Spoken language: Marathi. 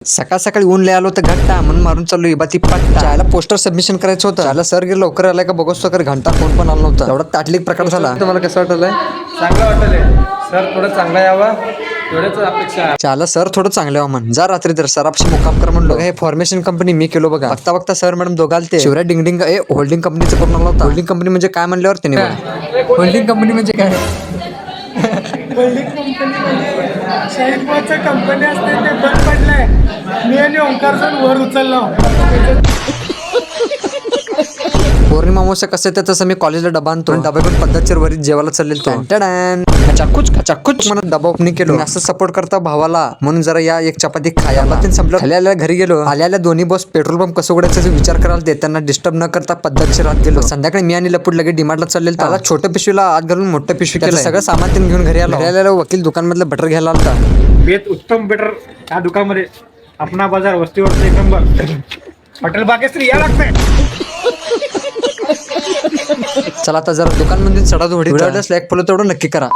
सकाळ सकाळी ऊन लय आलो तर घट्टा म्हणून मारून चाललो बा ती पट्टा त्याला पोस्टर सबमिशन करायचं होतं त्याला सर गे लवकर आलाय का बघतो तर घंटा फोन पण आला नव्हता एवढा ताटलीक प्रकार झाला. तुम्हाला कसं वाटलंय? चांगलं वाटलंय सर, थोडं चांगला यावा एवढंच अपेक्षा आहे. चाला सर थोडं चांगलं व्हा म्हण जा रात्री तर सरापशी मुक्काम कर म्हणलो. हे फॉर्मेशन कंपनी मी केलो बघा. बघता बघता सर मॅडम दोघालते शिवराज डिंगडिंग होल्डिंग कंपनीचं करून आला होता. होल्डिंग कंपनी म्हणजे काय म्हणल्यावर त्याने होल्डिंग कंपनी म्हणजे काय? शहीदचं कंपनी असते ते बंद पडलंय. मी आणि ओंकार जण वर उचललो. पौर्णिमा अमावस्या कसं येतं तसं मी कॉलेजला डबा आणतो. डबा पण पद्धतशीर वरीत जेवायला चाललेल तो खचाखुच म्हणून डबा ओपनिंग केलो. असं सपोर्ट करता भावाला म्हणून जरा या एक चपाती खायला संपलं. खाली घरी गेलो. आल्या दोन्ही बॉस पेट्रोल पंप कसं उघडायचा विचार करायला ते त्यांना डिस्टर्ब न करता पद्धतशीर राहत गेलो. संध्याकाळी मी आणि लपूट लगे डिमांडला चाललेल. त्याला छोटं पिशवीला आत घालून मोठं पिशवी केलं. सगळं सामान तीन घेऊन घरी आलो. वकील दुकान मधलं बटर घ्यायला आलता. बेत उत्तम बेटर या दुकानामध्ये अपना बाजार वस्तीवरचं एक नंबर हॉटेल भाग्यश्री या लागतंय. चला आता जरा दुकान मध्ये चढा थोडी लाईक फॉलो तेवढं नक्की करा.